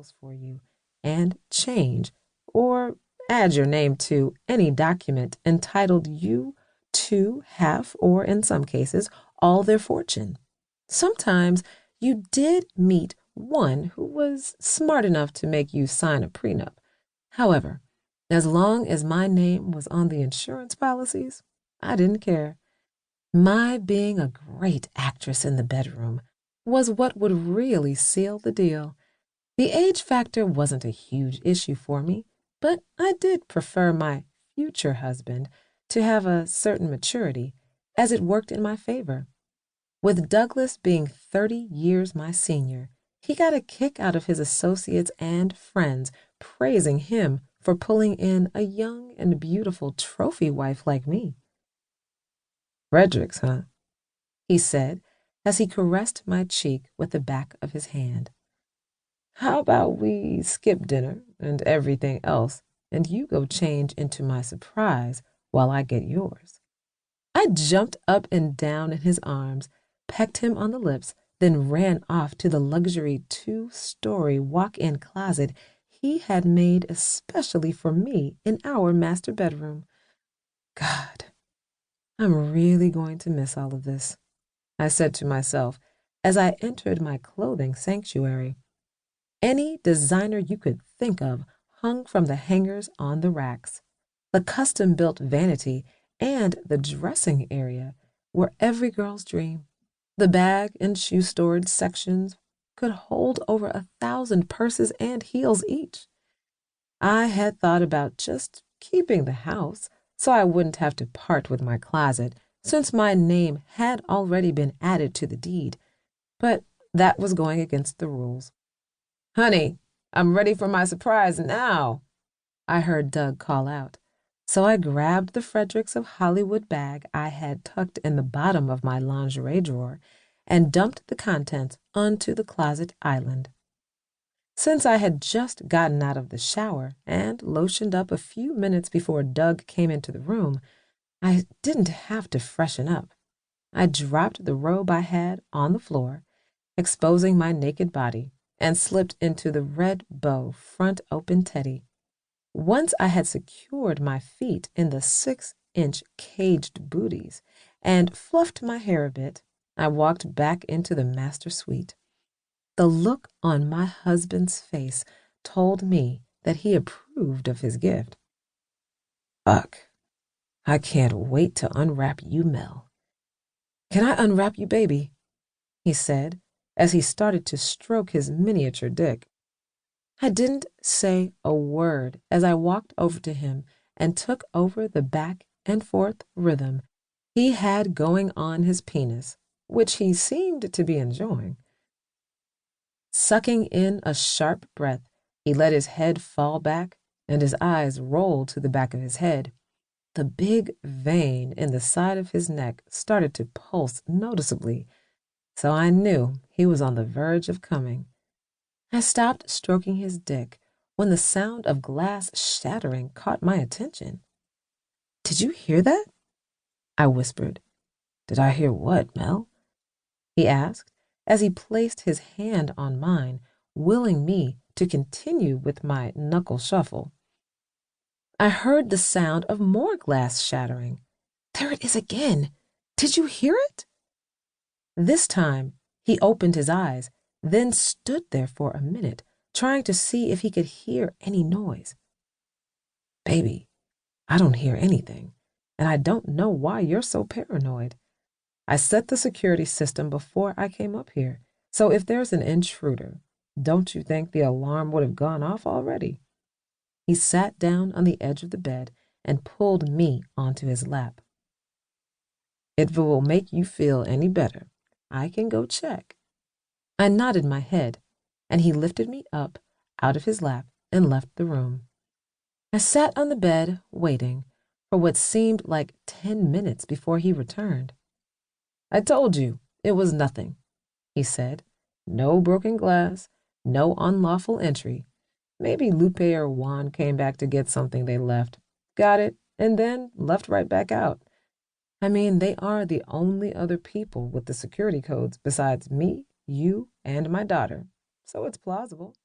details for you and change or add your name to any document entitled you to half, or in some cases, all their fortune. Sometimes you did meet one who was smart enough to make you sign a prenup. However, as long as my name was on the insurance policies, I didn't care. My being a great actress in the bedroom was what would really seal the deal. The age factor wasn't a huge issue for me, but I did prefer my future husband to have a certain maturity, as it worked in my favor. With Douglas being 30 years my senior, he got a kick out of his associates and friends praising him for pulling in a young and beautiful trophy wife like me. "Fredericks, huh?" he said as he caressed my cheek with the back of his hand. "How about we skip dinner and everything else, and you go change into my surprise while I get yours?" I jumped up and down in his arms, pecked him on the lips, then ran off to the luxury 2-story walk-in closet he had made especially for me in our master bedroom. God, I'm really going to miss all of this, I said to myself as I entered my clothing sanctuary. Any designer you could think of hung from the hangers on the racks. The custom-built vanity and the dressing area were every girl's dream. The bag and shoe storage sections could hold over 1,000 purses and heels each. I had thought about just keeping the house so I wouldn't have to part with my closet, since my name had already been added to the deed, but that was going against the rules. "Honey, I'm ready for my surprise now," I heard Doug call out. So I grabbed the Fredericks of Hollywood bag I had tucked in the bottom of my lingerie drawer and dumped the contents onto the closet island. Since I had just gotten out of the shower and lotioned up a few minutes before Doug came into the room, I didn't have to freshen up. I dropped the robe I had on the floor, exposing my naked body, and slipped into the red bow front open teddy. Once I had secured my feet in the 6-inch caged booties and fluffed my hair a bit, I walked back into the master suite. The look on my husband's face told me that he approved of his gift. "Fuck, I can't wait to unwrap you, Mel." "Can I unwrap you, baby?" he said as he started to stroke his miniature dick. I didn't say a word as I walked over to him and took over the back and forth rhythm he had going on his penis, which he seemed to be enjoying. Sucking in a sharp breath, he let his head fall back and his eyes rolled to the back of his head. The big vein in the side of his neck started to pulse noticeably, so I knew he was on the verge of coming. I stopped stroking his dick when the sound of glass shattering caught my attention. "Did you hear that?" I whispered. "Did I hear what, Mel?" he asked as he placed his hand on mine, willing me to continue with my knuckle shuffle. I heard the sound of more glass shattering. There it is again. Did you hear it? This time, he opened his eyes, then stood there for a minute, trying to see if he could hear any noise. "Baby, I don't hear anything, and I don't know why you're so paranoid. I set the security system before I came up here, so if there's an intruder, don't you think the alarm would have gone off already?" He sat down on the edge of the bed and pulled me onto his lap. "If it will make you feel any better, I can go check." I nodded my head, and he lifted me up out of his lap and left the room. I sat on the bed waiting for what seemed like 10 minutes before he returned. "I told you it was nothing," he said. "No broken glass, no unlawful entry. Maybe Lupe or Juan came back to get something they left, got it, and then left right back out. I mean, they are the only other people with the security codes besides me, you, and my daughter, so it's plausible."